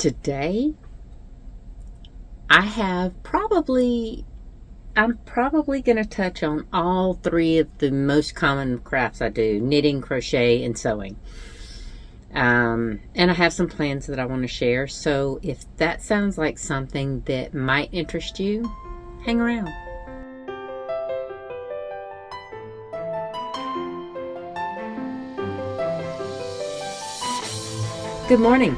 Today, I'm probably going to touch on all three of the most common crafts I do: knitting, crochet, and sewing. And I have some plans that I want to share. So if that sounds like something that might interest you, hang around. Good morning.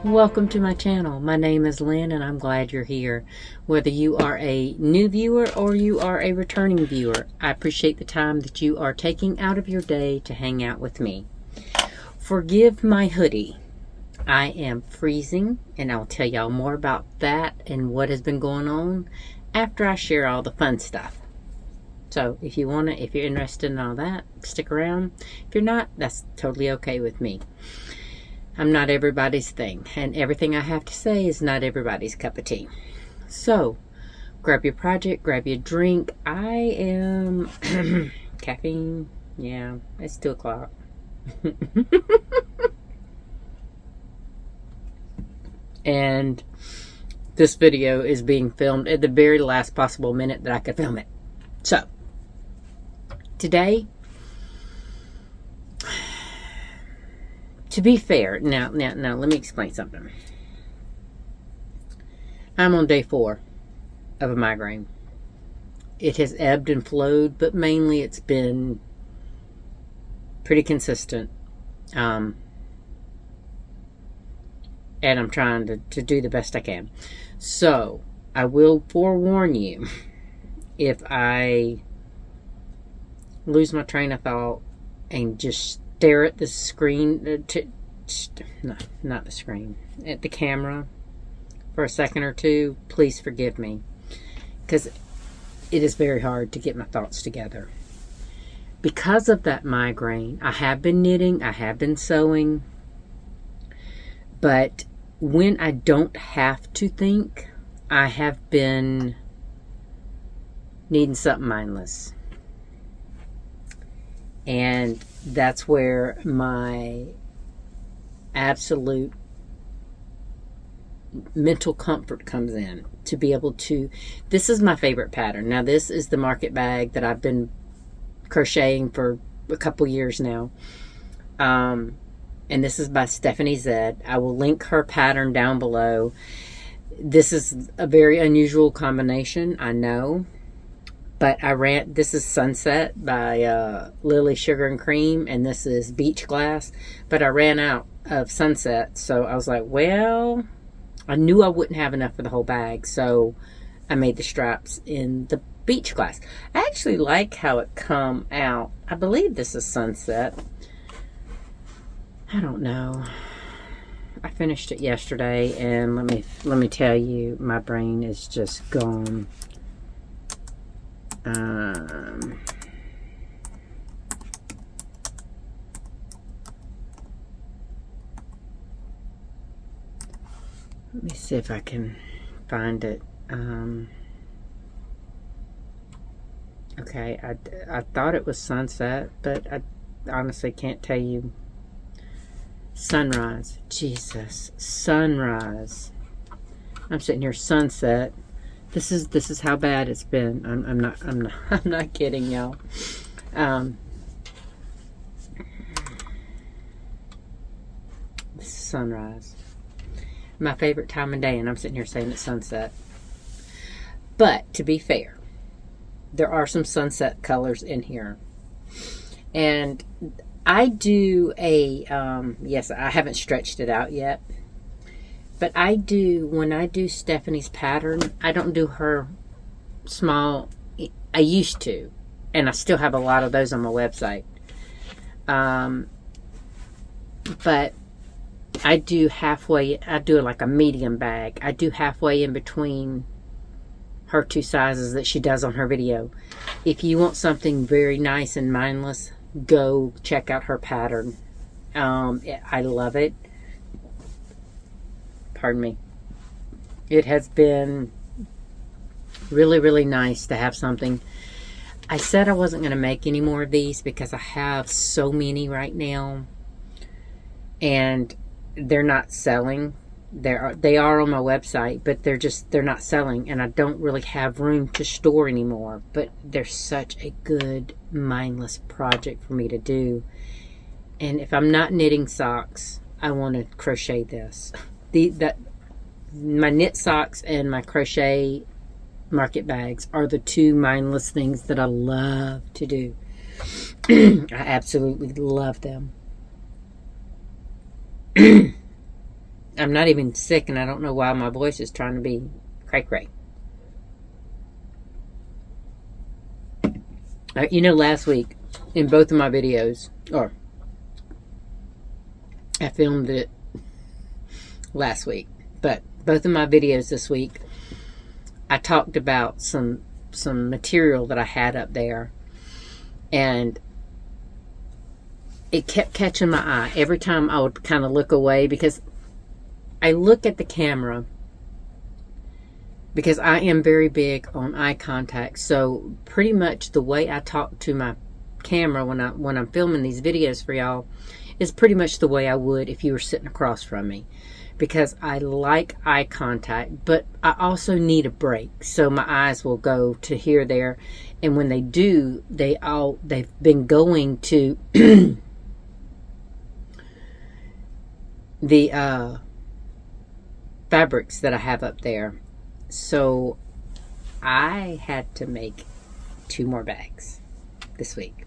Welcome to my channel. My name is Lynn and I'm glad you're here. Whether you are a new viewer or you are a returning viewer, I appreciate the time that you are taking out of your day to hang out with me. Forgive my hoodie. I am freezing and I'll tell y'all more about that and what has been going on after I share all the fun stuff. So if you're interested in all that, stick around. If you're not, that's totally okay with me. I'm not everybody's thing, and everything I have to say is not everybody's cup of tea. So, grab your project, grab your drink. I am caffeine. Yeah, it's 2 o'clock. And this video is being filmed at the very last possible minute that I could film it. So, today, to be fair, now, let me explain something. I'm on day 4 of a migraine. It has ebbed and flowed, but mainly it's been pretty consistent. And I'm trying to do the best I can. So, I will forewarn you, if I lose my train of thought and just stare at the screen, not the screen, at the camera for a second or two, please forgive me, because it is very hard to get my thoughts together. Because of that migraine, I have been knitting, I have been sewing, but when I don't have to think, I have been needing something mindless. And that's where my absolute mental comfort comes in. To be able to, this is my favorite pattern. Now this is the market bag that I've been crocheting for a couple years now. And this is by Stephanie Z. I will link her pattern down below. This is a very unusual combination, I know. But this is Sunset by Lily Sugar and Cream, and this is Beach Glass. But I ran out of Sunset, so I was like, well, I knew I wouldn't have enough for the whole bag, so I made the straps in the Beach Glass. I actually like how it come out. I believe this is Sunset. I don't know. I finished it yesterday, and let me tell you, my brain is just gone. Let me see if I can find it. Okay, I thought it was Sunset, but I honestly can't tell you. Sunrise. Jesus. Sunrise. I'm sitting here, Sunset. This is how bad it's been. I'm not kidding, y'all. This is sunrise. My favorite time of day, and I'm sitting here saying it's sunset. But to be fair, there are some sunset colors in here, and I do a yes, I haven't stretched it out yet. But when I do Stephanie's pattern, I don't do her small. I used to, and I still have a lot of those on my website. But I do halfway, I do like a medium bag. I do halfway in between her 2 sizes that she does on her video. If you want something very nice and mindless, go check out her pattern. I love it. Pardon me. It has been really, really nice to have something. I said I wasn't going to make any more of these because I have so many right now, and they're not selling. They are on my website, but they're not selling, and I don't really have room to store anymore. But they're such a good mindless project for me to do. And if I'm not knitting socks, I want to crochet this. My knit socks and my crochet market bags are the two mindless things that I love to do. I absolutely love them. I'm not even sick, and I don't know why my voice is trying to be cray-cray. You know, last week, in both of my videos, or I filmed it last week, but both of my videos this week, I talked about some material that I had up there, and it kept catching my eye. Every time I would kind of look away, because I look at the camera, because I am very big on eye contact. So pretty much the way I talk to my camera when I'm filming these videos for y'all is pretty much the way I would if you were sitting across from me, because I like eye contact, but I also need a break. So my eyes will go to here, there, and when they do, they've been going to the fabrics that I have up there. So I had to make 2 more bags this week.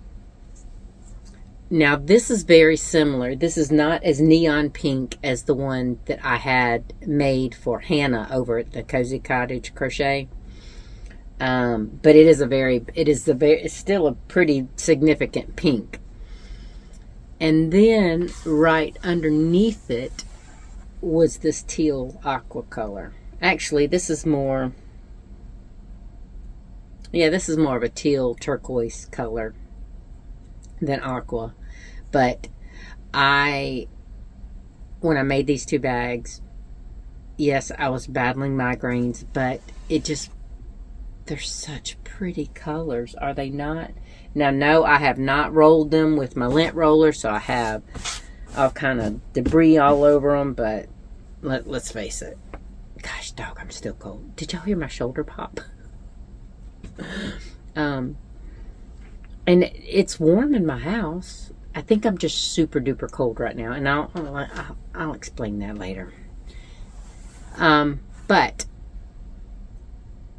Now this is very similar. This is not as neon pink as the one that I had made for Hannah over at the Cozy Cottage Crochet. But it's still a pretty significant pink. And then right underneath it was this teal aqua color. Actually, this is more of a teal turquoise color than aqua. But when I made these 2 bags, yes, I was battling migraines, but they're such pretty colors, are they not? Now, no, I have not rolled them with my lint roller, so I have all kind of debris all over them, but let's face it. Gosh, dog, I'm still cold. Did y'all hear my shoulder pop? And it's warm in my house. I think I'm just super duper cold right now, and I'll explain that later. But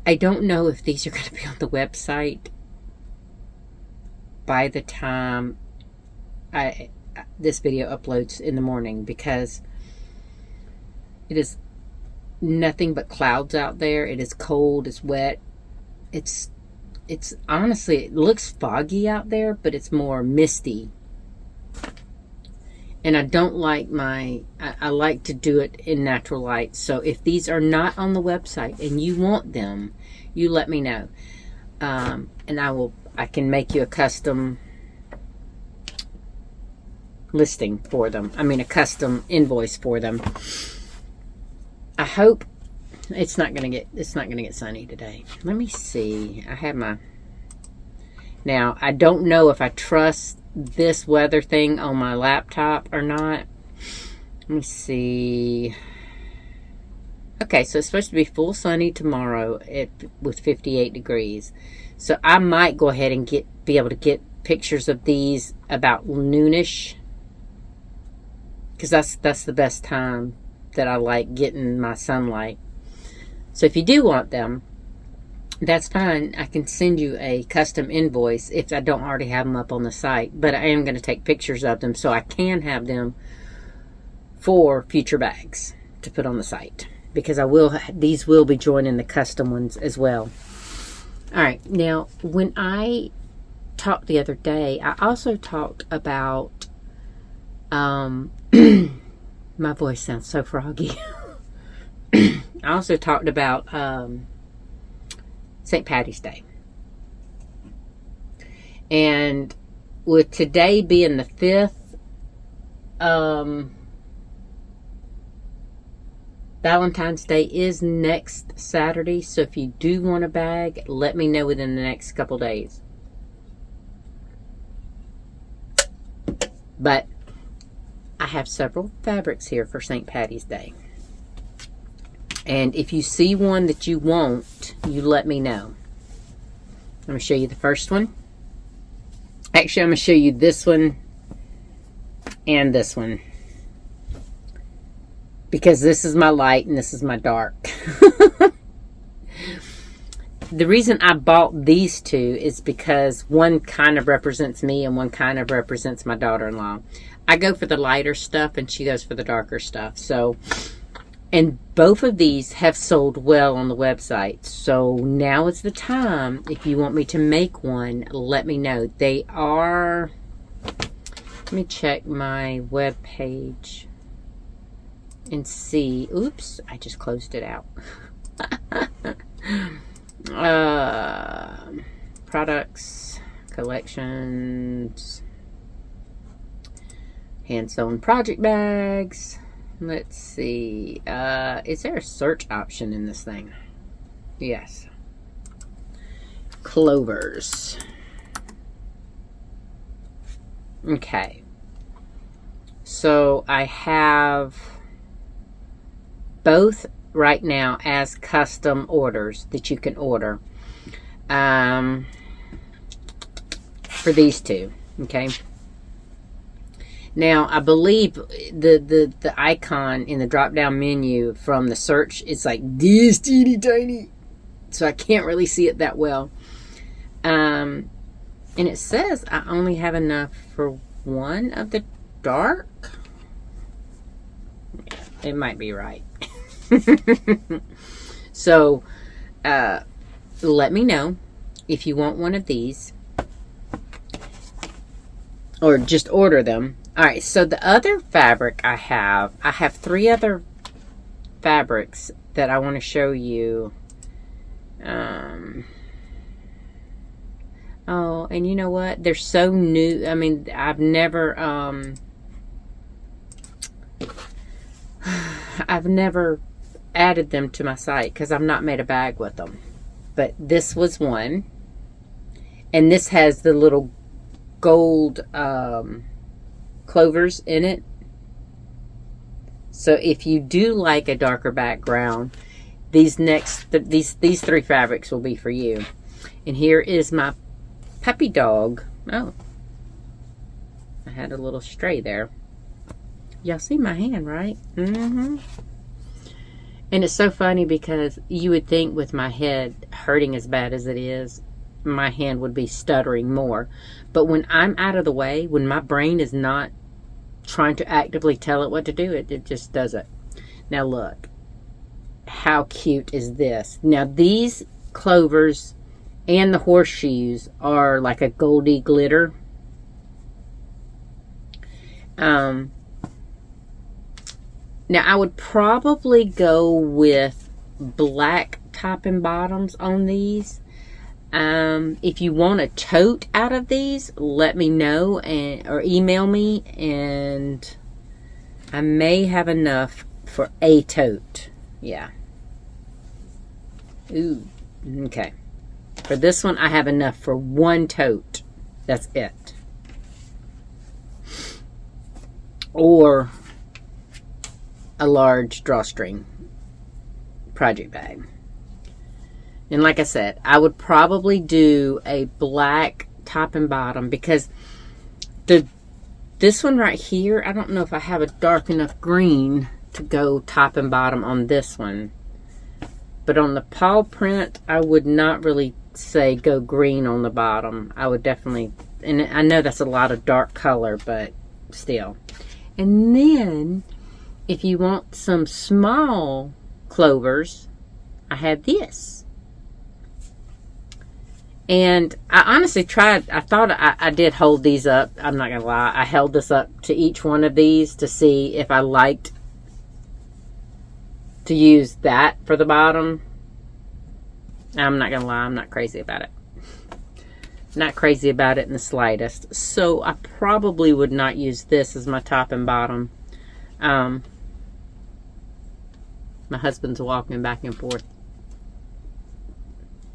I don't know if these are going to be on the website by the time this video uploads in the morning, because it is nothing but clouds out there. It is cold. It's wet. It's honestly, it looks foggy out there, but it's more misty. And I don't like I like to do it in natural light. So if these are not on the website and you want them, you let me know. And I can make you a custom listing for them. I mean, a custom invoice for them. I hope it's not gonna get sunny today. Let me see. I have now I don't know if I trust this weather thing on my laptop or not. Let me see. Okay, so it's supposed to be full sunny tomorrow with 58 degrees. So I might go ahead and be able to get pictures of these about noonish, because that's the best time that I like getting my sunlight. So if you do want them, that's fine. I can send you a custom invoice if I don't already have them up on the site. But I am going to take pictures of them so I can have them for future bags to put on the site, because these will be joining the custom ones as well. All right. Now, when I talked the other day, I also talked about my voice sounds so froggy. I also talked about St. Patty's Day. And with today being the 5th, Valentine's Day is next Saturday. So if you do want a bag, let me know within the next couple days. But I have several fabrics here for St. Patty's Day. And if you see one that you want, you let me know. I'm going to show you the first one. Actually, I'm going to show you this one and this one, because this is my light and this is my dark. The reason I bought these two is because one kind of represents me and one kind of represents my daughter-in-law. I go for the lighter stuff and she goes for the darker stuff. So, and both of these have sold well on the website. So now is the time. If you want me to make one, let me know. They are, let me check my web page and see. Oops, I just closed it out. Products, collections, hand sewn project bags. Let's see. Is there a search option in this thing? Yes. Clovers. Okay. So I have both right now as custom orders that you can order for these two. Okay. Now I believe the icon in the drop down menu from the search is like this teeny tiny, so I can't really see it that well. And it says I only have enough for one of the dark. Yeah, it might be right. So let me know if you want one of these, or just order them. All right, so the other fabric I have 3 other fabrics that I want to show you. Oh, and you know what, they're so new. I mean, I've never added them to my site because I've not made a bag with them. But this was one, and this has the little gold clovers in it. So if you do like a darker background, these 3 fabrics will be for you. And here is my puppy dog. Oh, I had a little stray there. Y'all see my hand, right? Mm-hmm. And it's so funny because you would think with my head hurting as bad as it is, my hand would be stuttering more. But when I'm out of the way, when my brain is not trying to actively tell it what to do, it just does it. Now look, how cute is this? Now these clovers and the horseshoes are like a goldy glitter. Now I would probably go with black top and bottoms on these. If you want a tote out of these, let me know or email me, and I may have enough for a tote. Yeah. Ooh, okay. For this one, I have enough for 1 tote. That's it. Or a large drawstring project bag. And like I said, I would probably do a black top and bottom, because this one right here, I don't know if I have a dark enough green to go top and bottom on this one. But on the paw print, I would not really say go green on the bottom. I would definitely, and I know that's a lot of dark color, but still. And then if you want some small clovers, I have this. And I honestly tried, I thought I did hold these up. I'm not going to lie. I held this up to each one of these to see if I liked to use that for the bottom. I'm not going to lie. I'm not crazy about it. Not crazy about it in the slightest. So I probably would not use this as my top and bottom. My husband's walking back and forth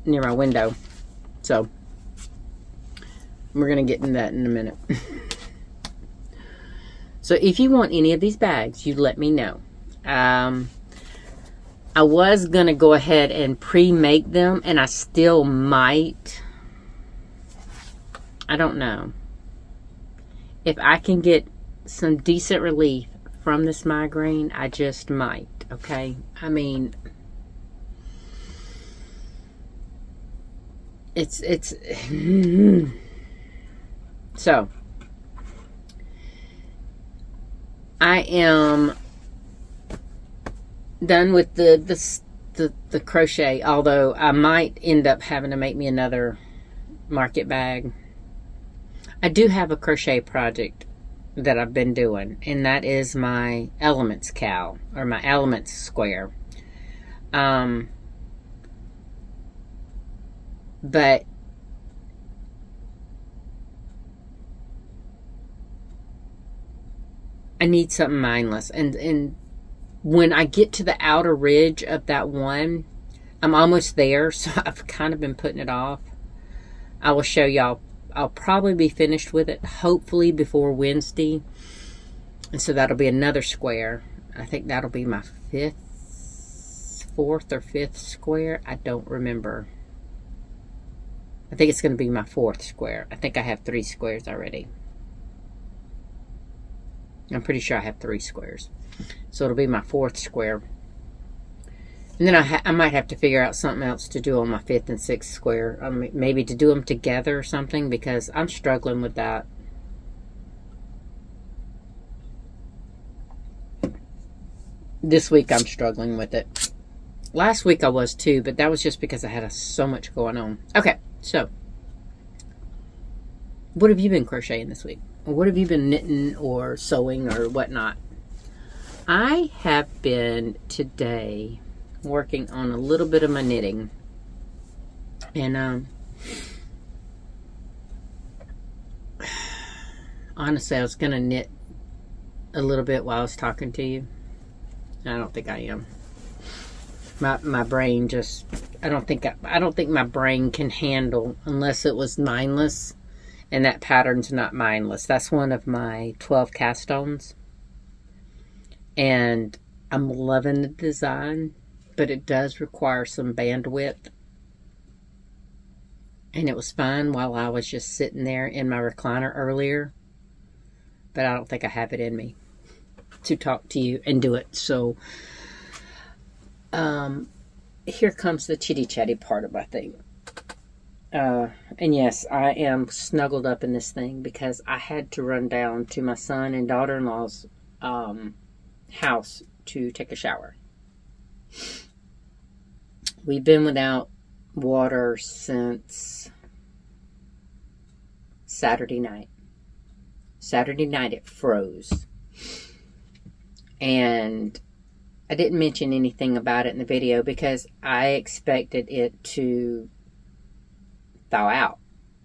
near my window. So we're going to get into that in a minute. So if you want any of these bags, you let me know. I was going to go ahead and pre-make them, and I still might. I don't know. If I can get some decent relief from this migraine, I just might, okay? I mean, it's so I am done with the crochet, although I might end up having to make me another market bag. I do have a crochet project that I've been doing, and that is my elements cowl, or my elements square. But I need something mindless, and when I get to the outer ridge of that one, I'm almost there, so I've kind of been putting it off. I will show y'all. I'll probably be finished with it, hopefully before Wednesday. And so that'll be another square. I think that'll be my fourth or fifth square. I don't remember. I think it's going to be my fourth square. I think I have 3 squares already. I'm pretty sure I have 3 squares. So it'll be my 4th square. And then I might have to figure out something else to do on my 5th and 6th square. Maybe to do them together or something, because I'm struggling with that. This week I'm struggling with it. Last week I was too, but that was just because I had so much going on. Okay, so what have you been crocheting this week? Or what have you been knitting or sewing or whatnot? I have been today working on a little bit of my knitting, and honestly, I was gonna knit a little bit while I was talking to you. I don't think I am. My brain just, I don't think my brain can handle, unless it was mindless, and that pattern's not mindless. That's one of my 12 cast ons, and I'm loving the design, but it does require some bandwidth. And it was fun while I was just sitting there in my recliner earlier, but I don't think I have it in me to talk to you and do it. So here comes the chitty chatty part of my thing. And yes, I am snuggled up in this thing because I had to run down to my son and daughter-in-law's house to take a shower. We've been without water since Saturday night. Saturday night it froze. And I didn't mention anything about it in the video because I expected it to thaw out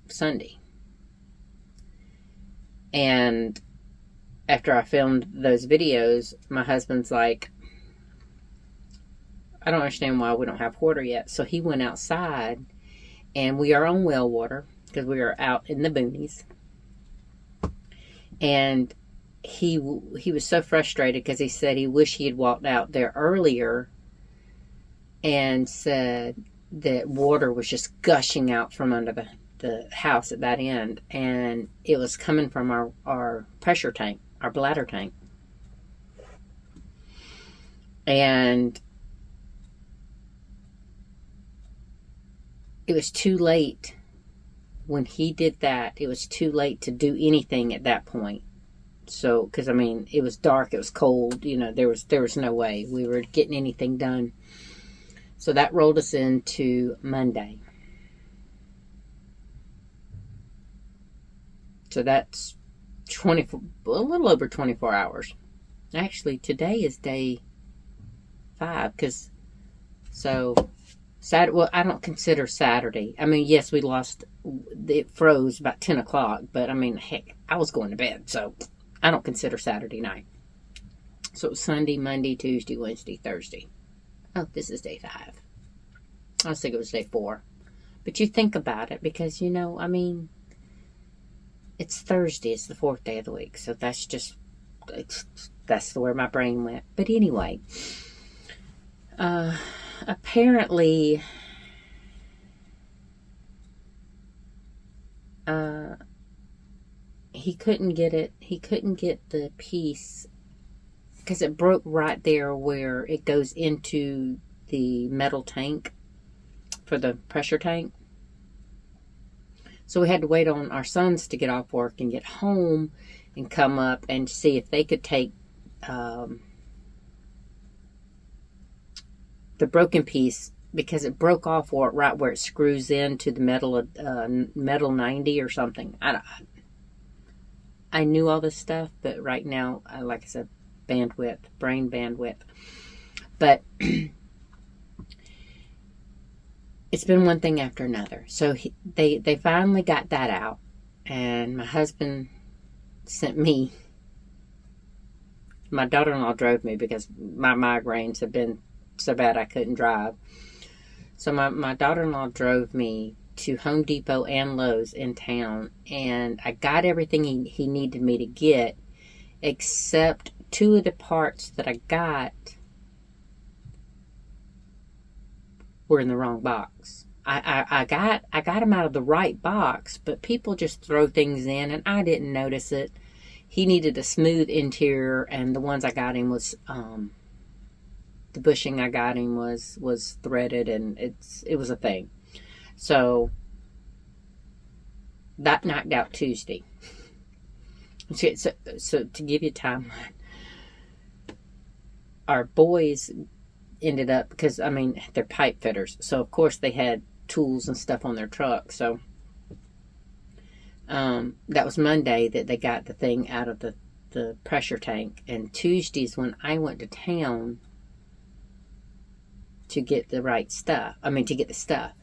Sunday. And after I filmed those videos, my husband's like, I don't understand why we don't have water yet. So he went outside, and we are on well water because we are out in the boonies. And he was so frustrated because he said he wished he had walked out there earlier, and said that water was just gushing out from under the house at that end, and it was coming from our pressure tank, our bladder tank. And it was too late when he did that. It was too late to do anything at that point. So, because I mean, it was dark, it was cold, you know, there was no way we were getting anything done. So that rolled us into Monday. So that's a little over 24 hours. Actually, today is day 5, because well, I don't consider Saturday. I mean, yes, it froze about 10 o'clock, but I mean, heck, I was going to bed, so I don't consider Saturday night. So it was Sunday, Monday, Tuesday, Wednesday, Thursday. Oh, this is day 5. I was thinking it was day 4. But you think about it, because, you know, I mean, it's Thursday. It's the 4th day of the week. So that's where my brain went. But anyway, Apparently, he couldn't get it. He couldn't get the piece because it broke right there where it goes into the metal tank for the pressure tank. So we had to wait on our sons to get off work and get home and come up and see if they could take the broken piece, because it broke off right where it screws into the metal 90 or something. I knew all this stuff, but right now, like I said, brain bandwidth. But it's been one thing after another. So they finally got that out, and my husband sent me. My daughter-in-law drove me because my migraines have been so bad I couldn't drive. So my daughter-in-law drove me to Home Depot and Lowe's in town, and I got everything he needed me to get, except two of the parts that I got were in the wrong box. I got them out of the right box, but people just throw things in, and I didn't notice it. He needed a smooth interior, and the ones I got him was the bushing I got him was threaded, and it was a thing. So that knocked out Tuesday. So to give you a timeline, our boys ended up, because they're pipe fitters, so of course they had tools and stuff on their truck. So that was Monday that they got the thing out of the pressure tank, and Tuesday's when I went to town to get the right stuff. To get the stuff.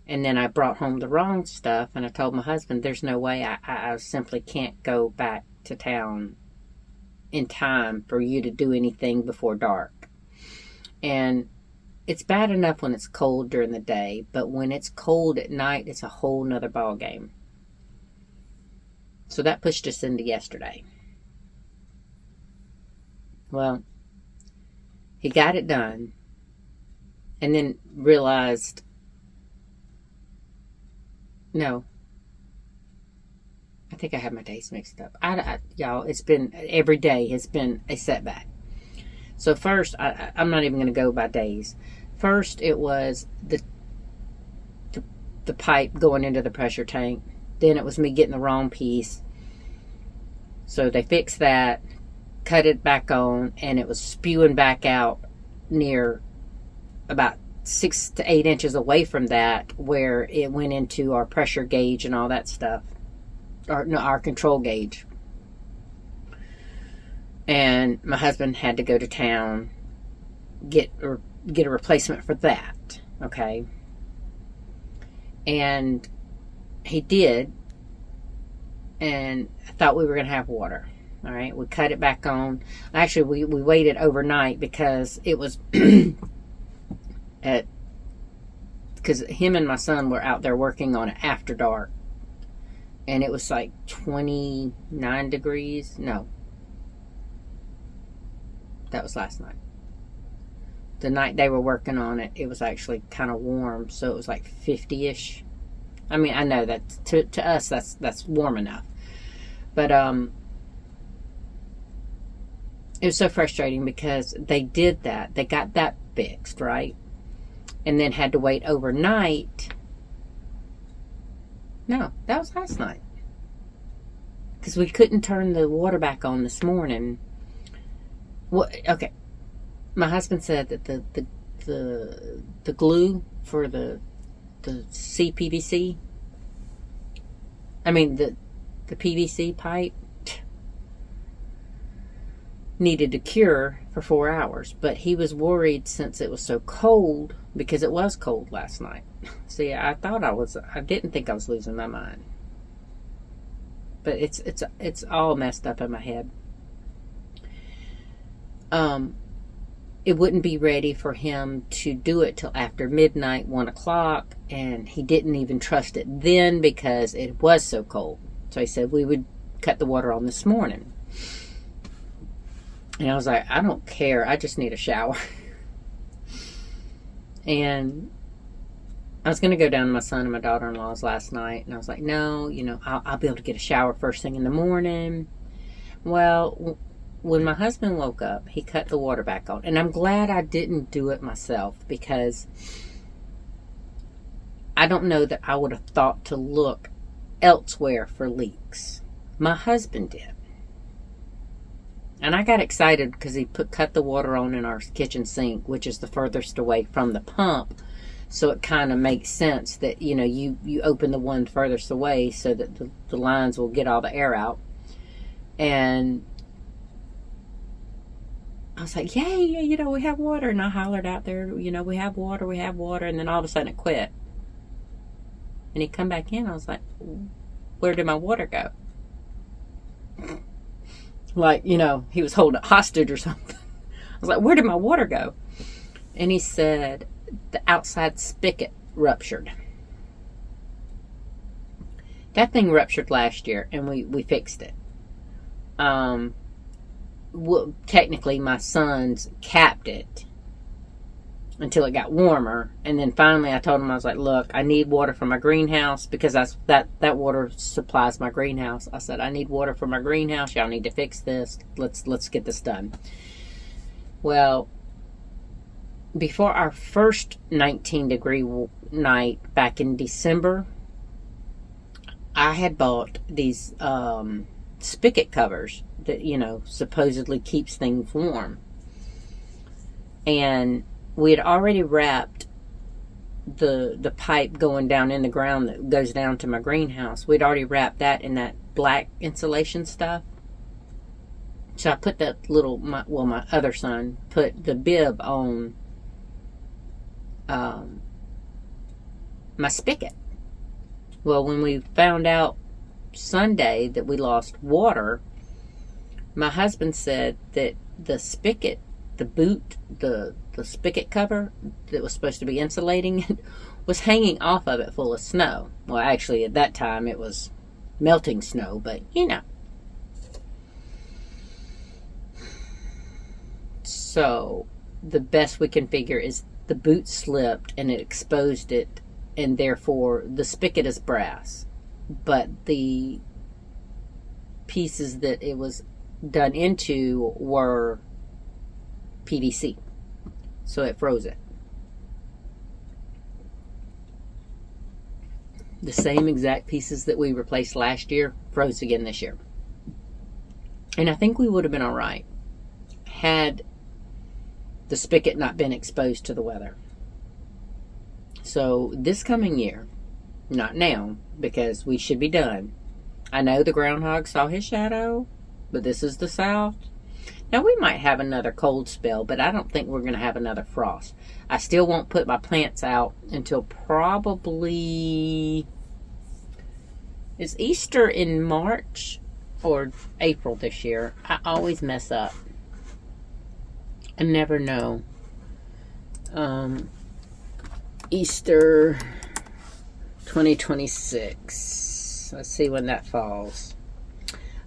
And then I brought home the wrong stuff, and I told my husband, there's no way, I simply can't go back to town in time for you to do anything before dark. And it's bad enough when it's cold during the day, but when it's cold at night, it's a whole nother ball game. So that pushed us into yesterday. Well, he got it done, and then realized, no, I think I have my days mixed up. Y'all, it's been, every day has been a setback. So first, I'm not even going to go by days. First, it was the pipe going into the pressure tank. Then it was me getting the wrong piece. So they fixed that, cut it back on, and it was spewing back out near about 6 to 8 inches away from that, where it went into our pressure gauge and all that stuff. Our control gauge. And my husband had to go to town, get a replacement for that. Okay. And he did. And I thought we were going to have water. All right. We cut it back on. Actually, we waited overnight because it was because him and my son were out there working on it after dark. And it was like 29 degrees. No. That was last night. The night they were working on it, it was actually kind of warm. So it was like 50-ish. I know that to us, that's warm enough. But it was so frustrating because they did that. They got that fixed, right? And then had to wait overnight. No, that was last night. Because we couldn't turn the water back on this morning. Okay. My husband said that the glue for the CPVC, the PVC pipe, needed to cure for 4 hours. But he was worried since it was so cold, because it was cold last night. See, I didn't think I was losing my mind. But it's all messed up in my head. It wouldn't be ready for him to do it till after midnight, 1 o'clock, and he didn't even trust it then because it was so cold. So he said we would cut the water on this morning. And I was like, I don't care. I just need a shower. And I was going to go down to my son and my daughter-in-law's last night, and I was like, no, I'll be able to get a shower first thing in the morning. Well, when my husband woke up, he cut the water back on. And I'm glad I didn't do it myself, because I don't know that I would have thought to look elsewhere for leaks. My husband did. And I got excited because he cut the water on in our kitchen sink, which is the furthest away from the pump. So it kind of makes sense that, you open the one furthest away so that the lines will get all the air out. And I was like, yay, we have water. And I hollered out there, we have water, we have water. And then all of a sudden it quit. And he come back in. I was like, where did my water go? Like, he was holding it hostage or something. I was like, where did my water go? And he said, the outside spigot ruptured. That thing ruptured last year, and we fixed it. Well, technically, my sons capped it until it got warmer, and then finally I told him, I was like, look, I need water for my greenhouse, because that water supplies my greenhouse. I said, I need water for my greenhouse. Y'all need to fix this. Let's get this done. Well, before our first 19-degree night back in December, I had bought these spigot covers that, supposedly keeps things warm. And we had already wrapped the pipe going down in the ground that goes down to my greenhouse. We'd already wrapped that in that black insulation stuff. So I put that my other son put the bib on my spigot. Well, when we found out Sunday that we lost water, my husband said that the spigot, the spigot cover that was supposed to be insulating it was hanging off of it full of snow. Well, actually, at that time, it was melting snow, but So, the best we can figure is the boot slipped and it exposed it, and therefore the spigot is brass. But the pieces that it was done into were PVC. So it froze it. The same exact pieces that we replaced last year froze again this year. And I think we would have been all right had the spigot not been exposed to the weather. So this coming year, not now, because we should be done. I know the groundhog saw his shadow, but this is the South. Now, we might have another cold spell, but I don't think we're going to have another frost. I still won't put my plants out until probably... Is Easter in March or April this year? I always mess up. I never know. Easter 2026. Let's see when that falls.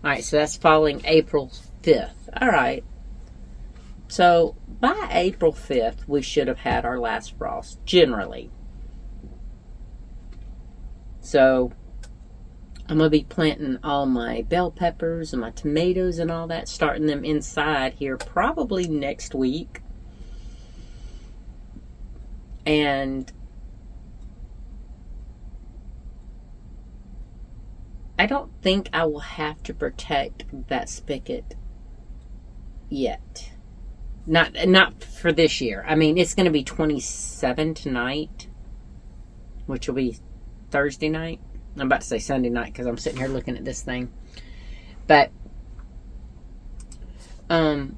Alright, so that's falling April 5th. Alright. So, by April 5th, we should have had our last frost, generally. So, I'm going to be planting all my bell peppers and my tomatoes and all that, starting them inside here probably next week. And I don't think I will have to protect that spigot yet. Not for this year. I mean, it's going to be 27 tonight, which will be Thursday night. I'm about to say Sunday night because I'm sitting here looking at this thing. But, and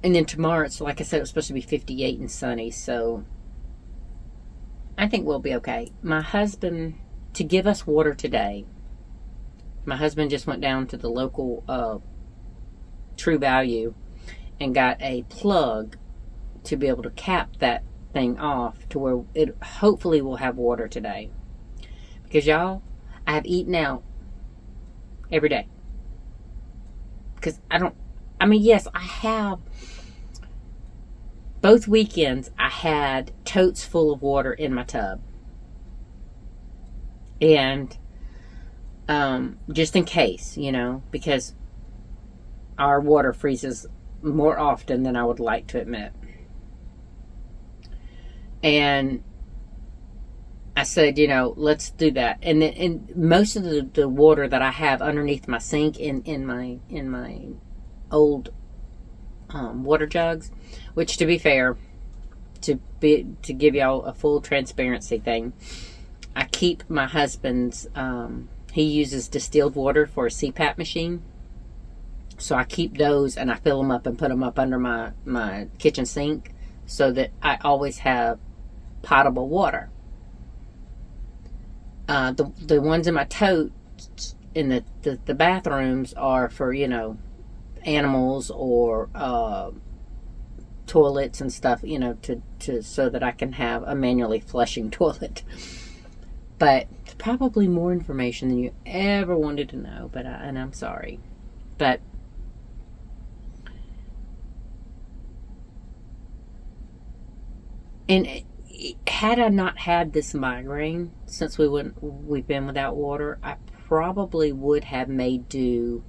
then tomorrow, it's like I said, it was supposed to be 58 and sunny, so I think we'll be okay. My husband, to give us water today, my husband just went down to the local True Value and got a plug to be able to cap that thing off to where it hopefully will have water today. Because, y'all, I have eaten out every day. Because yes, I have both weekends I had totes full of water in my tub. And just in case, because our water freezes more often than I would like to admit. And I said, let's do that. And most of the water that I have underneath my sink in my old water jugs, which, to be fair, to give y'all a full transparency thing, I keep my husband's. He uses distilled water for a CPAP machine, so I keep those and I fill them up and put them up under my kitchen sink so that I always have potable water. The ones in my totes in the bathrooms are for animals or toilets and stuff, to so that I can have a manually flushing toilet. But probably more information than you ever wanted to know, and I'm sorry. But had I not had this migraine since we've been without water, I probably would have made do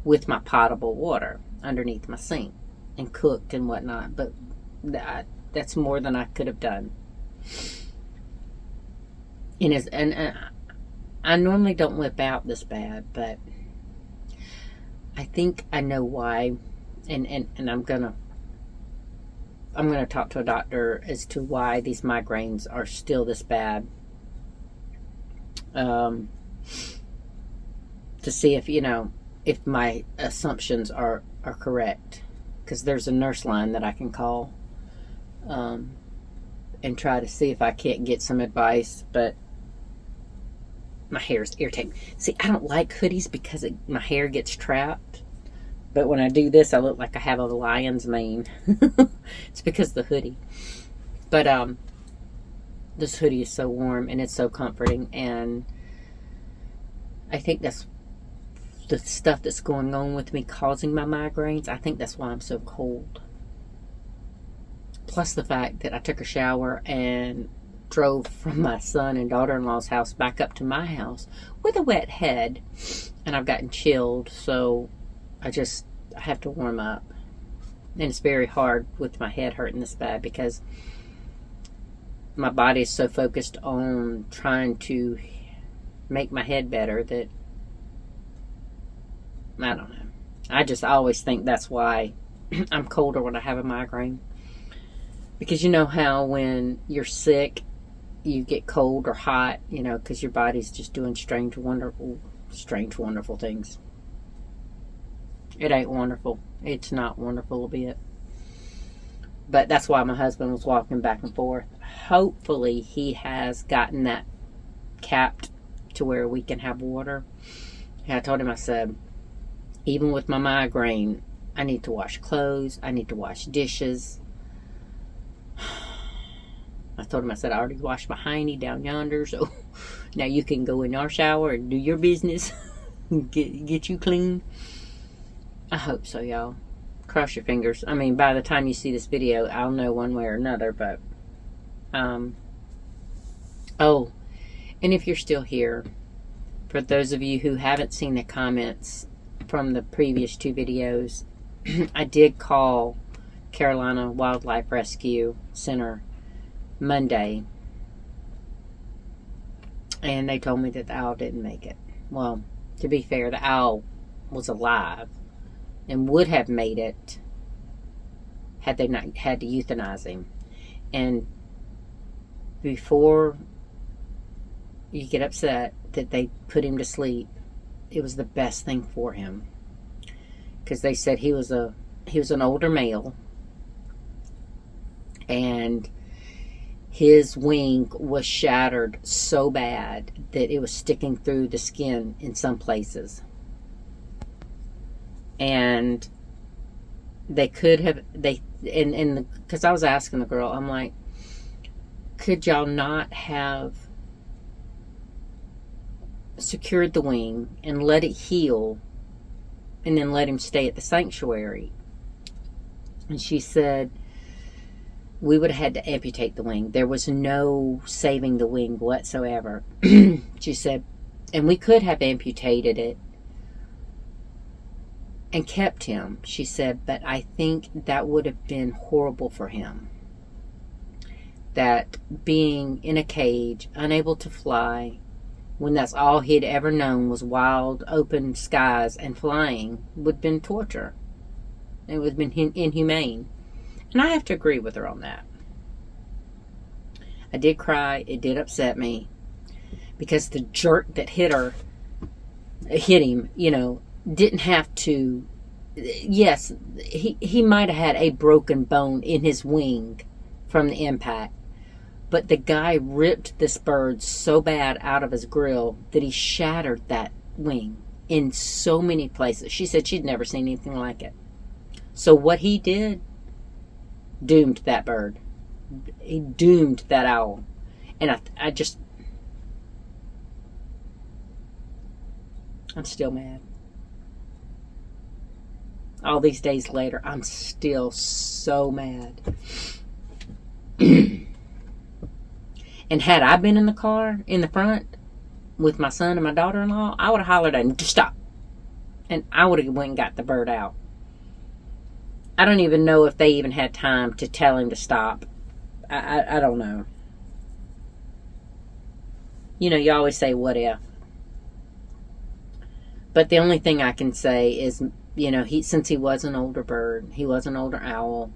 with my potable water underneath my sink and cooked and whatnot. But that's more than I could have done. And I normally don't whip out this bad, but I think I know why, and I'm gonna talk to a doctor as to why these migraines are still this bad. To see if my assumptions are correct, because there's a nurse line that I can call and try to see if I can't get some advice. But my hair is irritating. See, I don't like hoodies because my hair gets trapped. But when I do this, I look like I have a lion's mane. It's because of the hoodie. But this hoodie is so warm and it's so comforting. And I think that's the stuff that's going on with me causing my migraines. I think that's why I'm so cold. Plus the fact that I took a shower and drove from my son and daughter-in-law's house back up to my house with a wet head. And I've gotten chilled, so I have to warm up. And it's very hard with my head hurting this bad because my body is so focused on trying to make my head better that I don't know. I always think that's why I'm colder when I have a migraine. Because you know how when you're sick, you get cold or hot, because your body's just doing strange, wonderful things. It ain't wonderful. It's not wonderful a bit. But that's why my husband was walking back and forth. Hopefully he has gotten that capped to where we can have water. And I told him, I said, even with my migraine, I need to wash clothes. I need to wash dishes. I told him, I said, I already washed my hiney down yonder, so now you can go in our shower and do your business. get you clean. I hope so, y'all. Cross your fingers. I mean, by the time you see this video, I'll know one way or another, but oh, and if you're still here, for those of you who haven't seen the comments from the previous two videos, I did call Carolina Wildlife Rescue Center Monday, and they told me that the owl didn't make it. Well, to be fair, the owl was alive and would have made it had they not had to euthanize him. And before you get upset that they put him to sleep, it was the best thing for him, because they said he was an older male, and his wing was shattered so bad that it was sticking through the skin in some places. And they could have, because I was asking the girl, I'm like, could y'all not have secured the wing and let it heal and then let him stay at the sanctuary? And she said, we would have had to amputate the wing. There was no saving the wing whatsoever. She said, and we could have amputated it and kept him, she said, but I think that would have been horrible for him. That being in a cage, unable to fly, when that's all he'd ever known was wild, open skies and flying, would have been torture. It would have been inhumane. And I have to agree with her on that. I did cry. It did upset me. Because the jerk that hit him, didn't have to. Yes, he might have had a broken bone in his wing from the impact. But the guy ripped this bird so bad out of his grill that he shattered that wing in so many places. She said she'd never seen anything like it. So what he did doomed that bird. He doomed that owl. And I'm still mad. All these days later, I'm still so mad. And had I been in the car, in the front, with my son and my daughter-in-law, I would have hollered at him, stop. And I would have went and got the bird out. I don't even know if they even had time to tell him to stop. I don't know. You always say, what if? But the only thing I can say is, since he was an older bird, he was an older owl,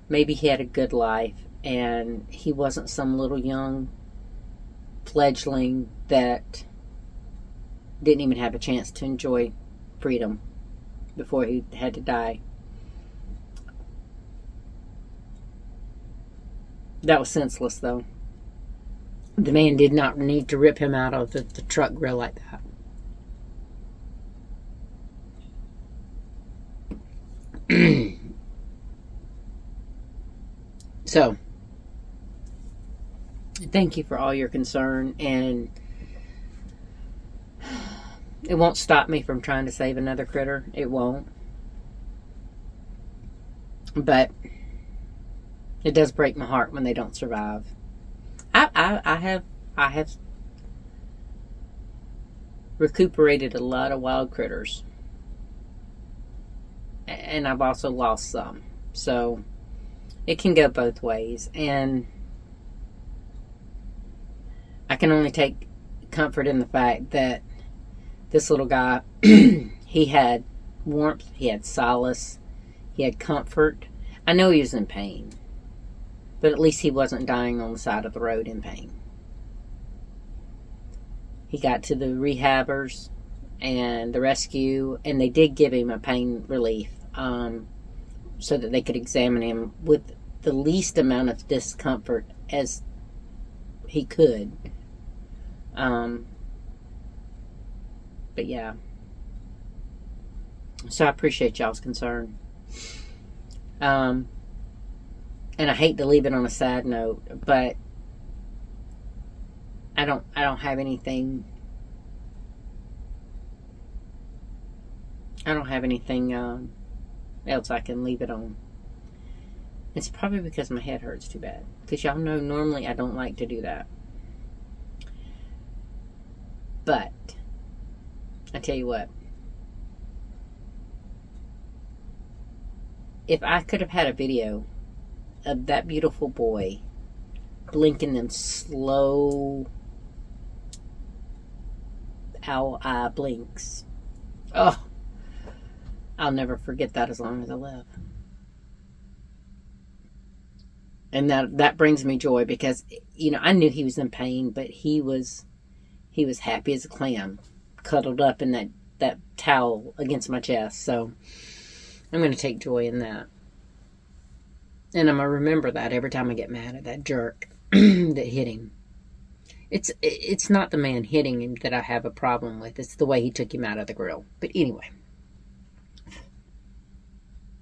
maybe he had a good life, and he wasn't some little young fledgling that didn't even have a chance to enjoy freedom before he had to die. That was senseless, though. The man did not need to rip him out of the truck grill like that. So, thank you for all your concern, and it won't stop me from trying to save another critter. It won't. But it does break my heart when they don't survive. I have recuperated a lot of wild critters, and I've also lost some. So it can go both ways, and I can only take comfort in the fact that this little guy, he had warmth, he had solace, he had comfort. I know he was in pain, but at least he wasn't dying on the side of the road in pain. He got to the rehabbers and the rescue, and they did give him a pain relief so that they could examine him with the least amount of discomfort as he could. But yeah. So I appreciate y'all's concern. And I hate to leave it on a sad note, but I don't have anything. I don't have anything else I can leave it on. It's probably because my head hurts too bad. Because y'all know normally I don't like to do that. But I tell you what. If I could have had a video of that beautiful boy blinking them slow owl eye blinks. Oh, I'll never forget that as long as I live. And that brings me joy because, I knew he was in pain, but he was happy as a clam, cuddled up in that towel against my chest. So I'm going to take joy in that. And I'm going to remember that every time I get mad at that jerk that hit him. It's not the man hitting him that I have a problem with. It's the way he took him out of the grill. But anyway.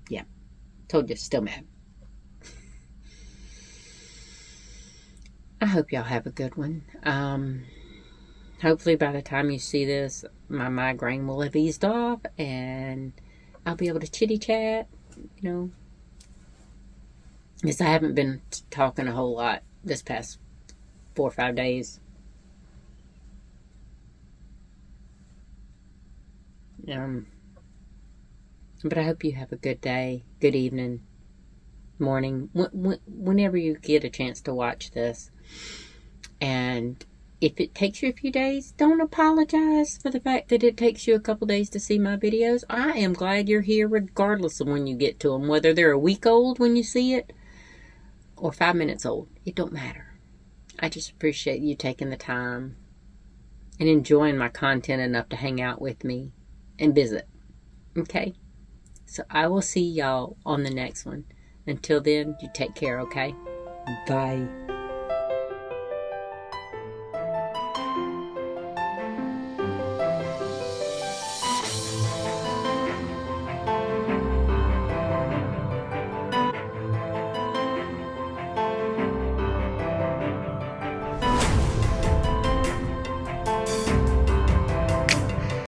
Yeah. Told you, still mad. I hope y'all have a good one. Hopefully by the time you see this, my migraine will have eased off and I'll be able to chitty chat, Because I haven't been talking a whole lot this past 4 or 5 days. But I hope you have a good day, good evening, morning, whenever you get a chance to watch this. And if it takes you a few days, don't apologize for the fact that it takes you a couple days to see my videos. I am glad you're here regardless of when you get to them. Whether they're a week old when you see it or 5 minutes old, it don't matter. I just appreciate you taking the time and enjoying my content enough to hang out with me and visit. Okay? So I will see y'all on the next one. Until then, you take care, okay? Bye.